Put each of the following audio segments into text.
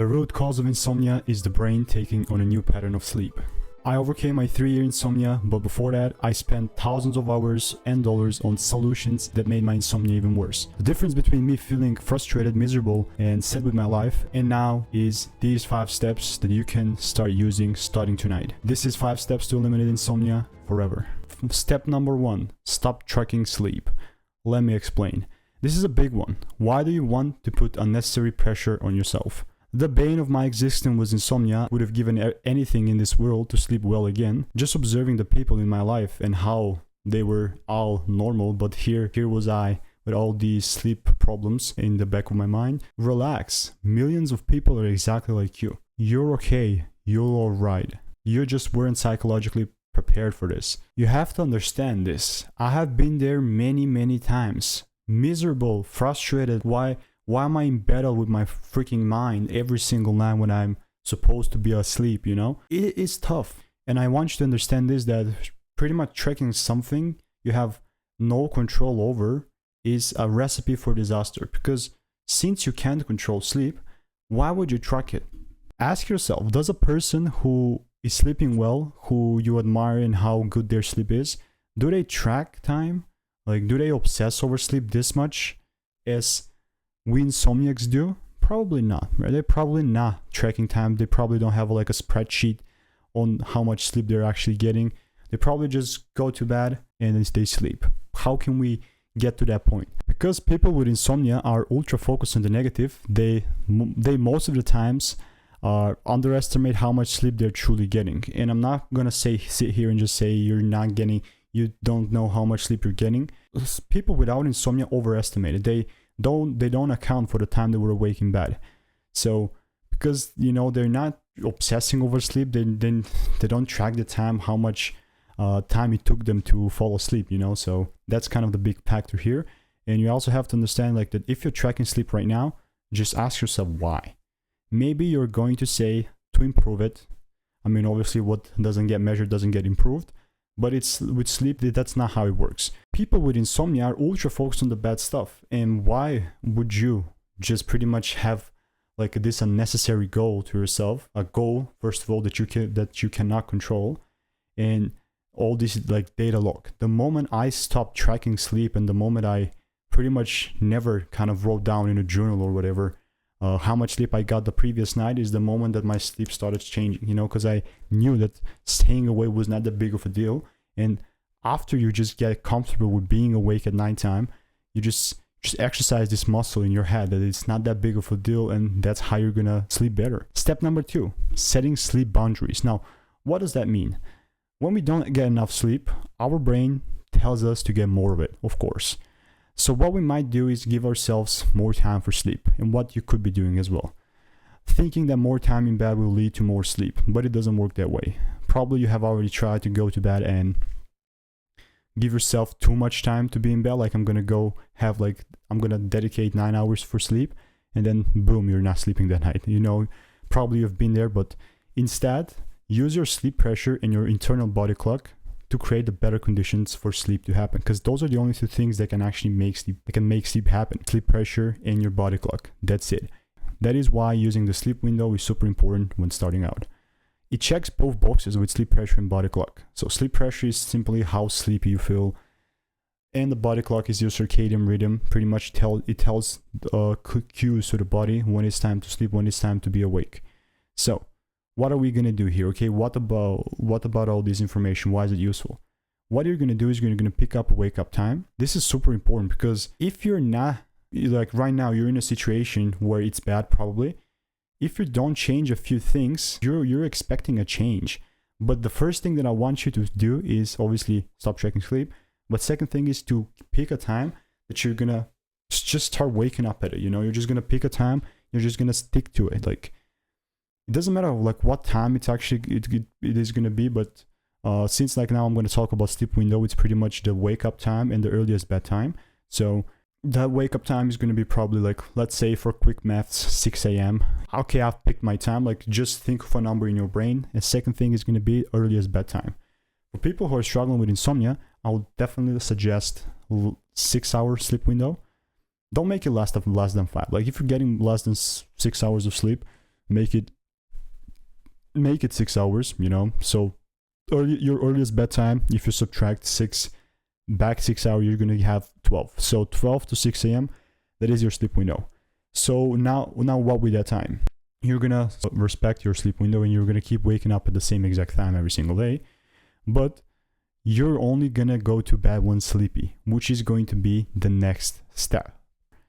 The root cause of insomnia is the brain taking on a new pattern of sleep. I overcame my 3-year insomnia, but before that, I spent thousands of hours and dollars on solutions that made my insomnia even worse. The difference between me feeling frustrated, miserable, and sad with my life, and now is these 5 steps that you can start using starting tonight. This is 5 steps to eliminate insomnia forever. Step number 1, stop tracking sleep. Let me explain. This is a big one. Why do you want to put unnecessary pressure on yourself? The bane of my existence was insomnia. Would have given anything in this world to sleep well again. Just observing the people in my life and how they were all normal, but here was I with all these sleep problems in the back of my mind. Relax. Millions of people are exactly like you. You're okay. You're alright. You just weren't psychologically prepared for this. You have to understand this. I have been there many times. Miserable, frustrated. Why am I in battle with my freaking mind every single night when I'm supposed to be asleep, you know? It is tough. And I want you to understand this, that pretty much tracking something you have no control over is a recipe for disaster. Because since you can't control sleep, why would you track it? Ask yourself, does a person who is sleeping well, who you admire and how good their sleep is, do they track time? Like, do they obsess over sleep this much as we insomniacs do? Probably not, right? They're probably not tracking time. They probably don't have like a spreadsheet on how much sleep they're actually getting. They probably just go to bed and they sleep. How can we get to that point? Because people with insomnia are ultra focused on the negative. They most of the times underestimate how much sleep they're truly getting. And I'm not gonna sit here and just say you don't know how much sleep you're getting. People without insomnia overestimate it. They don't account for the time they were awake in bed. So because they're not obsessing over sleep, they don't track the time, how much time it took them to fall asleep, so that's kind of the big factor here. And you also have to understand like that if you're tracking sleep right now, just ask yourself why. Maybe you're going to say to improve it. I mean, obviously what doesn't get measured doesn't get improved. But it's with sleep, that's not how it works. People with insomnia are ultra focused on the bad stuff. And why would you just pretty much have like this unnecessary goal to yourself? A goal, first of all, that you cannot control, and all this like data log. The moment I stopped tracking sleep, and the moment I pretty much never kind of wrote down in a journal or whatever how much sleep I got the previous night, is the moment that my sleep started changing, because I knew that staying awake was not that big of a deal. And after you just get comfortable with being awake at nighttime, you just exercise this muscle in your head that it's not that big of a deal, and that's how you're gonna sleep better. Step number 2, setting sleep boundaries. Now, what does that mean? When we don't get enough sleep, our brain tells us to get more of it, of course. So what we might do is give ourselves more time for sleep, and what you could be doing as well. Thinking that more time in bed will lead to more sleep, but it doesn't work that way. Probably you have already tried to go to bed and give yourself too much time to be in bed. Like I'm gonna dedicate 9 hours for sleep, and then boom, you're not sleeping that night. Probably you've been there, but instead use your sleep pressure and your internal body clock to create the better conditions for sleep to happen, because those are the only 2 things that can actually make sleep happen. Sleep pressure and your body clock. That's it. That is why using the sleep window is super important when starting out. It checks both boxes with sleep pressure and body clock. So sleep pressure is simply how sleepy you feel, and the body clock is your circadian rhythm. Pretty much it tells cues to the body when it's time to sleep, when it's time to be awake. So what are we gonna do here? Okay, what about all this information? Why is it useful? What you're gonna do is you're gonna pick up a wake up time. This is super important, because if you're not, like right now, you're in a situation where it's bad probably. If you don't change a few things, you're expecting a change. But the first thing that I want you to do is obviously stop tracking sleep. But second thing is to pick a time that you're gonna just start waking up at it. You're just gonna pick a time. You're just gonna stick to it. Like, it doesn't matter like what time it is gonna be. But since like now I'm gonna talk about sleep window, it's pretty much the wake up time and the earliest bedtime. So that wake up time is going to be probably like, let's say for quick maths, 6 a.m. Okay, I've picked my time. Like, just think of a number in your brain. And second thing is going to be earliest bedtime. For people who are struggling with insomnia, I would definitely suggest 6-hour sleep window. Don't make it less than 5. Like if you're getting less than 6 hours of sleep, make it 6 hours, you know. So your earliest bedtime, if you subtract 6 hours, you're gonna have 12. So 12 to 6 a.m. that is your sleep window. So now what with that time? You're gonna respect your sleep window and you're gonna keep waking up at the same exact time every single day, but you're only gonna go to bed when sleepy, which is going to be the next step.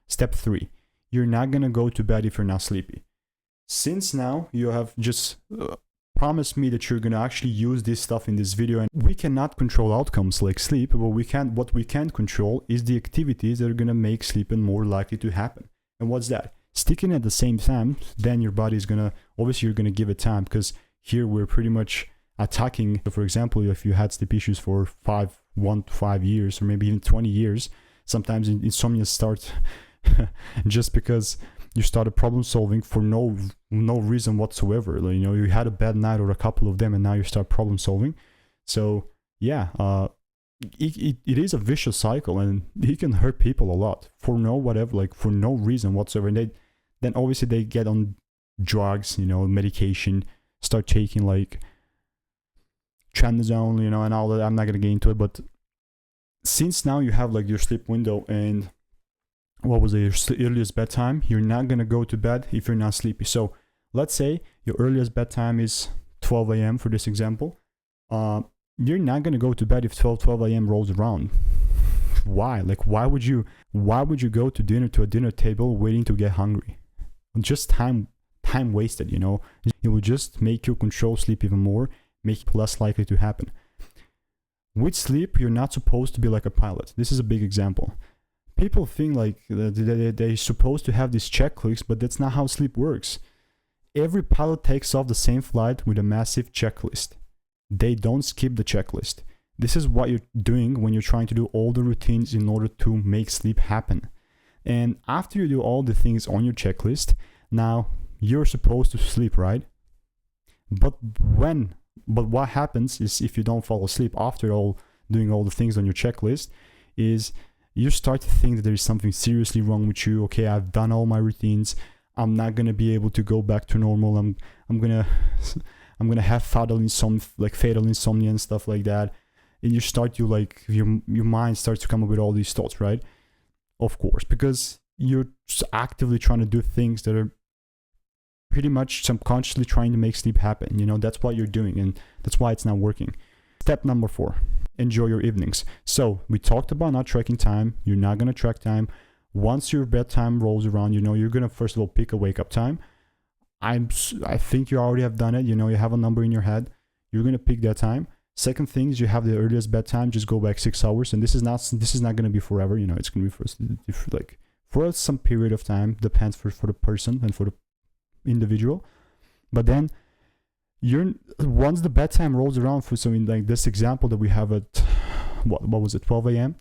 Step 3. You're not gonna go to bed if you're not sleepy. Since now you have just promised me that you're gonna actually use this stuff in this video, and we cannot control outcomes like sleep, but what we can control is the activities that are gonna make sleeping more likely to happen. And what's that? Sticking at the same time, then your body is gonna, obviously you're gonna give it time, because here we're pretty much attacking. So for example, if you had sleep issues for 1 to 5 years or maybe even 20 years, sometimes insomnia starts just because you started problem solving for no reason whatsoever. Like, you know, you had a bad night or a couple of them and now you start problem solving. So yeah, it is a vicious cycle, and it can hurt people a lot for no reason whatsoever. And then obviously they get on drugs, you know, medication, start taking like trazodone, you know, and all that. I'm not gonna get into it, but since now you have like your sleep window and what was your earliest bedtime, you're not gonna go to bed if you're not sleepy. So let's say your earliest bedtime is 12 a.m. for this example. You're not gonna go to bed if 12 a.m. rolls around. Why? Like, why would you go to a dinner table waiting to get hungry? Just time wasted, you know. It will just make you control sleep even more, make it less likely to happen. With sleep, you're not supposed to be like a pilot. This is a big example. People think like they're supposed to have this checklist, but that's not how sleep works. Every pilot takes off the same flight with a massive checklist. They don't skip the checklist. This is what you're doing when you're trying to do all the routines in order to make sleep happen. And after you do all the things on your checklist, now you're supposed to sleep, right? But what happens is, if you don't fall asleep after doing all the things on your checklist, is you start to think that there is something seriously wrong with you. Okay, I've done all my routines. I'm not gonna be able to go back to normal. I'm gonna have fatal insomnia and stuff like that. And your mind starts to come up with all these thoughts, right? Of course, because you're actively trying to do things that are pretty much subconsciously trying to make sleep happen. You know, that's what you're doing, and that's why it's not working. Step number 4, enjoy your evenings. So we talked about not tracking time. You're not going to track time. Once your bedtime rolls around, you know, you're going to first of all pick a wake up time. I think you already have done it. You know, you have a number in your head. You're going to pick that time. Second thing is, you have the earliest bedtime, just go back 6 hours. And this is not going to be forever. You know, it's going to be for some period of time, depends for the person and for the individual. But then once the bedtime rolls around, for something like this example that we have at what was it, 12 a.m.,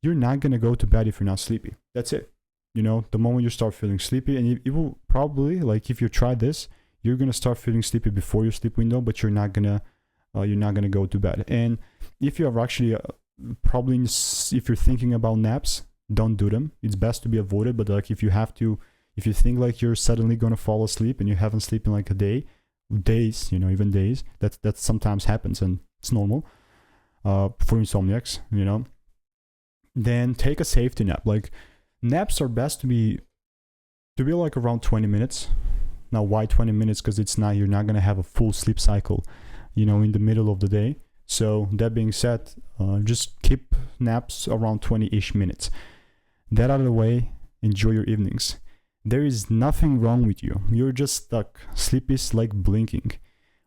you're not going to go to bed if you're not sleepy. That's it. You know, the moment you start feeling sleepy, and it will probably, like, if you try this, you're going to start feeling sleepy before your sleep window, but you're not going to go to bed. And if you are actually if you're thinking about naps, don't do them. It's best to be avoided. But like, if you think like you're suddenly going to fall asleep and you haven't slept in like a days, you know, even days, that sometimes happens, and it's normal for insomniacs, you know, then take a safety nap. Like, naps are best to be like around 20 minutes. Now, why 20 minutes? Because you're not going to have a full sleep cycle, you know, in the middle of the day. So that being said, just keep naps around 20-ish minutes. That out of the way, enjoy your evenings. There is nothing wrong with you. You're just stuck. Sleep is like blinking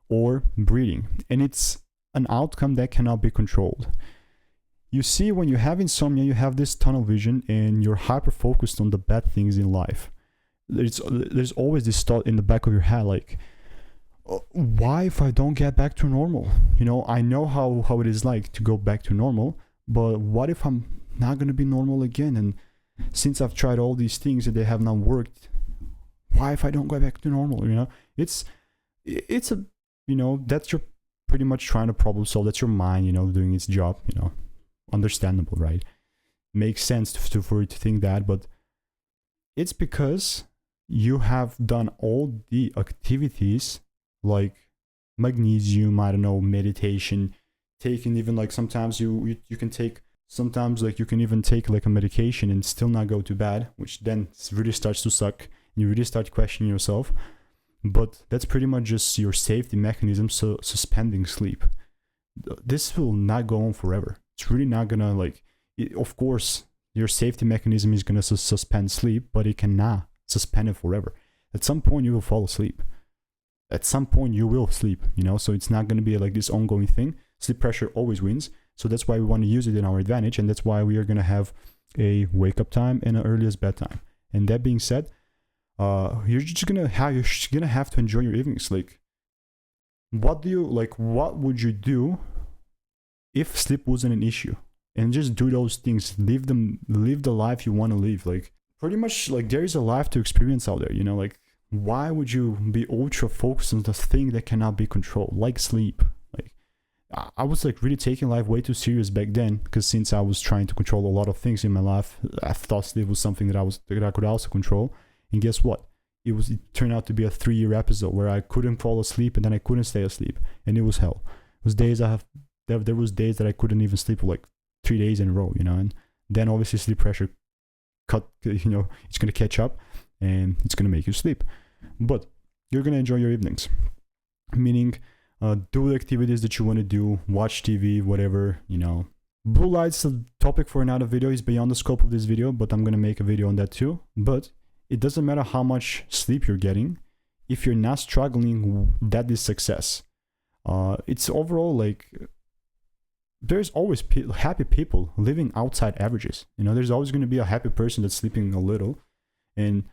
or breathing, and it's an outcome that cannot be controlled. You see, when you have insomnia, you have this tunnel vision and you're hyper focused on the bad things in life. There's always this thought in the back of your head, like, why if I don't get back to normal? You know, I know how it is like to go back to normal, but what if I'm not going to be normal again? And since I've tried all these things and they have not worked, why if I don't go back to normal? You know, it's a, you know, that's your pretty much trying to problem solve. That's your mind, you know, doing its job, you know, understandable, right? Makes sense for you to think that, but it's because you have done all the activities like magnesium, I don't know, meditation, taking even like sometimes you can take, sometimes like you can even take like a medication and still not go to bed, which then really starts to suck. You really start questioning yourself. But that's pretty much just your safety mechanism, so suspending sleep. This will not go on forever. It's really not gonna like, of course, your safety mechanism is gonna suspend sleep, but it cannot suspend it forever. At some point you will fall asleep. At some point you will sleep, you know, so it's not gonna be like this ongoing thing. Sleep pressure always wins. So that's why we want to use it in our advantage, and that's why we are gonna have a wake up time and an earliest bedtime. And that being said, you're gonna have to enjoy your evenings. Like, what would you do if sleep wasn't an issue? And just do those things. Live the life you want to live. Like, pretty much, like, there is a life to experience out there, you know. Like, why would you be ultra focused on the thing that cannot be controlled, like sleep? Like, I was like really taking life way too serious back then, because since I was trying to control a lot of things in my life, I thought sleep was something that I could also control. And guess what? It turned out to be a 3-year episode where I couldn't fall asleep, and then I couldn't stay asleep, and it was hell. It was days there was days that I couldn't even sleep for like 3 days in a row, you know. And then obviously sleep pressure it's gonna catch up, and it's gonna make you sleep. But you're gonna enjoy your evenings, meaning do the activities that you want to do, watch TV, whatever, you know. Blue light's a topic for another video. It's beyond the scope of this video, but I'm gonna make a video on that too. But it doesn't matter how much sleep you're getting, if you're not struggling, that is success. It's overall like, there's always happy people living outside averages. You know, there's always going to be a happy person that's sleeping a little, and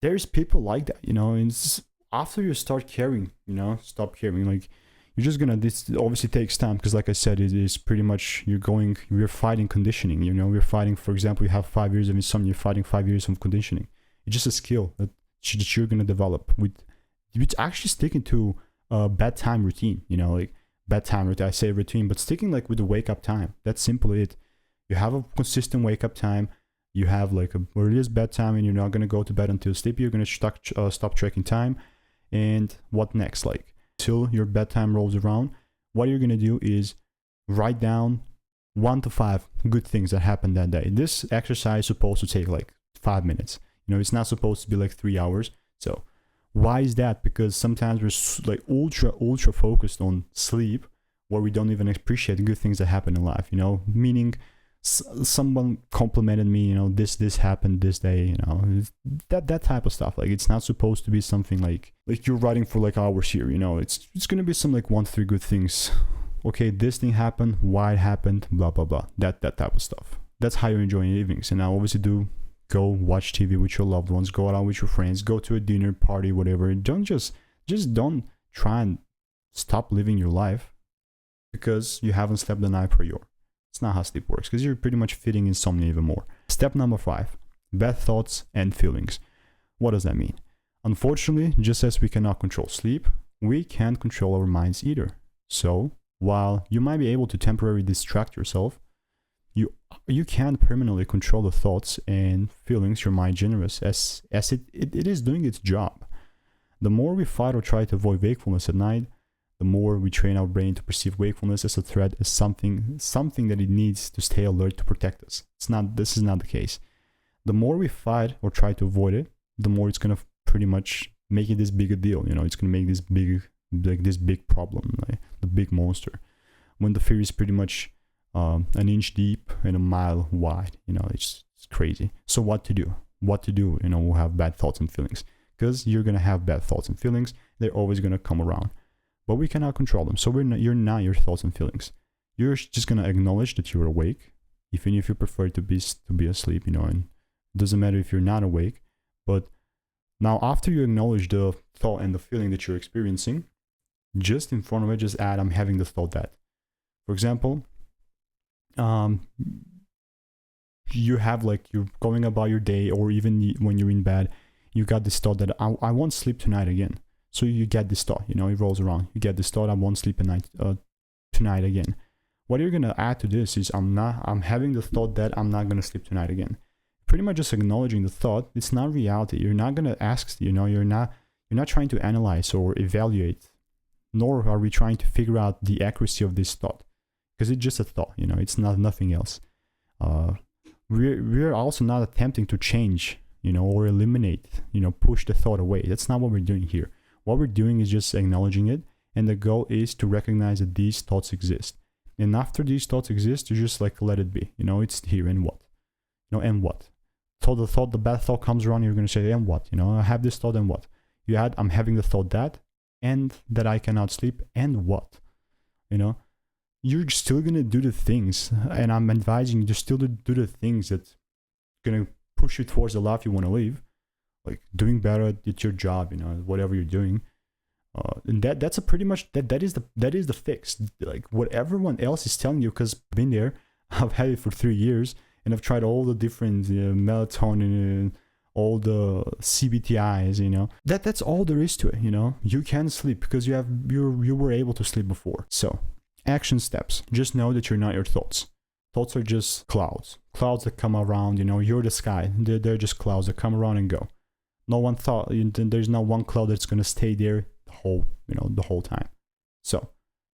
there's people like that, you know. And after you start caring, you know, stop caring, like, you're just gonna, this obviously takes time, because like I said, it is pretty much, we're fighting conditioning, you know. We're fighting, for example, you have 5 years of insomnia, you're fighting 5 years of conditioning. It's just a skill that you're gonna develop with actually sticking to a bedtime routine, you know. Like, bedtime routine, I say routine, but sticking like with the wake up time. That's simply it. You have a consistent wake up time, you have like a earliest bedtime, and you're not gonna go to bed until sleepy. You're gonna stop tracking time. And what next? Like, till your bedtime rolls around, what you're gonna do is write down 1 to 5 good things that happened that day. This exercise is supposed to take like 5 minutes. You know, it's not supposed to be like 3 hours. So why is that? Because sometimes we're like ultra focused on sleep, where we don't even appreciate the good things that happen in life, you know. Meaning, someone complimented me, you know, this happened this day, you know, that type of stuff. Like, it's not supposed to be something like you're writing for like hours here, you know. It's gonna be some like 1 to 3 good things. Okay, this thing happened, why it happened, blah blah blah. That type of stuff. That's how you're enjoying your evenings. And I obviously do go watch TV with your loved ones, go out with your friends, go to a dinner party, whatever. Don't just don't try and stop living your life because you haven't slept the night prior. It's not how sleep works, because you're pretty much feeding insomnia even more. Step number 5, bad thoughts and feelings. What does that mean? Unfortunately, just as we cannot control sleep, we can't control our minds either. So, while you might be able to temporarily distract yourself, you can't permanently control the thoughts and feelings your mind generates, as it is doing its job. The more we fight or try to avoid wakefulness at night, the more we train our brain to perceive wakefulness as a threat, as something that it needs to stay alert to protect us. This is not the case. The more we fight or try to avoid it, the more it's gonna pretty much make it this big a deal. You know, it's gonna make this big problem, like the big monster. When the fear is pretty much an inch deep and a mile wide. You know, it's crazy. So what to do? You know, we'll have bad thoughts and feelings, because you're gonna have bad thoughts and feelings. They're always gonna come around. But we cannot control them. So you're not your thoughts and feelings. You're just gonna acknowledge that you're awake, even if you prefer to be asleep, you know. And it doesn't matter if you're not awake. But now, after you acknowledge the thought and the feeling that you're experiencing, just in front of it, just add, I'm having the thought that. For example, you have like, you're going about your day, or even when you're in bed, you got this thought that I won't sleep tonight again. So you get this thought, you know, it rolls around. You get this thought, I won't sleep tonight again. What you're gonna add to this is, I'm having the thought that I'm not gonna sleep tonight again. pretty much just acknowledging the thought. It's not reality. You're not gonna ask, you're not trying to analyze or evaluate, nor are we trying to figure out the accuracy of this thought, because it's just a thought, it's not nothing else. We're also not attempting to change, or eliminate, push the thought away. That's not what we're doing here. What we're doing is just acknowledging it, and the goal is to recognize that these thoughts exist. And after these thoughts exist, you just like let it be. It's here, and what? And what? So the bad thought comes around, you're gonna say, and what? I have this thought, and what? I'm having the thought that, and that I cannot sleep, and what? You're still gonna do the things, and I'm advising you to still do the things that's gonna push you towards the life you want to live, like doing better at your job, whatever you're doing. And that's a pretty much that is the fix. Like what everyone else is telling you, because I've been there, I've had it for 3 years, and I've tried all the different melatonin, all the CBTIs. That's all there is to it. You can sleep because you were able to sleep before. So action steps: just know that you're not your thoughts. Thoughts are just clouds that come around. You're the sky. They're just clouds that come around and go. No one thought, there's not one cloud that's gonna stay there the whole time. So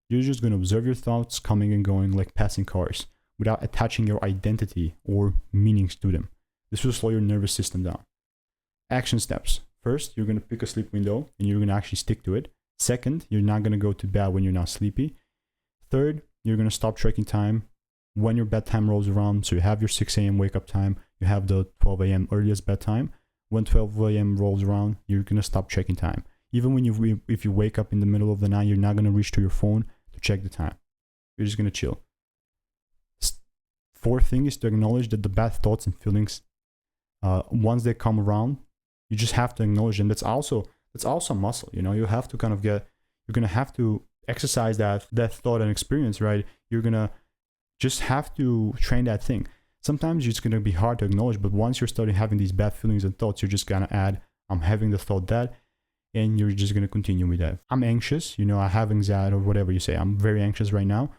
you're just gonna observe your thoughts coming and going like passing cars, without attaching your identity or meanings to them. This will slow your nervous system down. Action steps: first, you're gonna pick a sleep window and you're gonna actually stick to it. Second, you're not gonna go to bed when you're not sleepy. Third, you're gonna stop tracking time when your bedtime rolls around. So you have your 6 a.m. wake up time, you have the 12 a.m. earliest bedtime. When 12 a.m. rolls around, you're gonna stop checking time. Even when if you wake up in the middle of the night, you're not gonna reach to your phone to check the time. You're just gonna chill. Fourth thing is to acknowledge that the bad thoughts and feelings, once they come around, you just have to acknowledge them. That's also a muscle. You have to you're gonna have to exercise that thought and experience, right? You're gonna just have to train that thing. Sometimes it's gonna be hard to acknowledge, but once you're starting having these bad feelings and thoughts, you're just gonna add, I'm having the thought that, and you're just gonna continue with that. I'm anxious, I have anxiety, or whatever you say. I'm very anxious right now.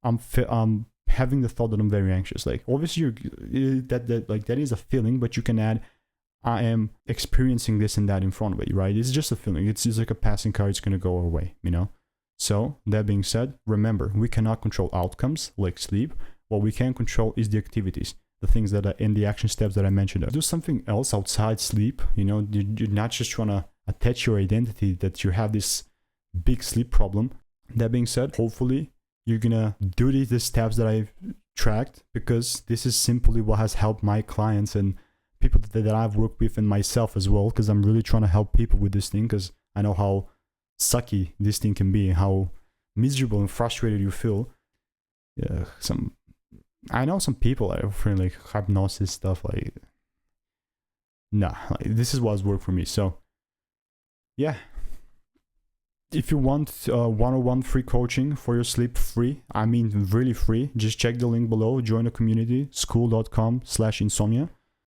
I'm having the thought that I'm very anxious. Like obviously that is a feeling, but you can add, I am experiencing this and that in front of it, right? It's just a feeling. It's just like a passing car. It's gonna go away, So that being said, remember, we cannot control outcomes like sleep. What we can control is the activities, the things that are in the action steps that I mentioned. Do something else outside sleep. You're not just trying to attach your identity that you have this big sleep problem. That being said, hopefully you're gonna do these steps that I've tracked, because this is simply what has helped my clients and people that I've worked with, and myself as well, because I'm really trying to help people with this thing, because I know how sucky this thing can be, how miserable and frustrated you feel. I know some people are offering like hypnosis stuff, like this is what's worked for me. So yeah, if you want one-on-one free coaching for your sleep, free, I mean really free, just check the link below, join the community, school.com/insomnia.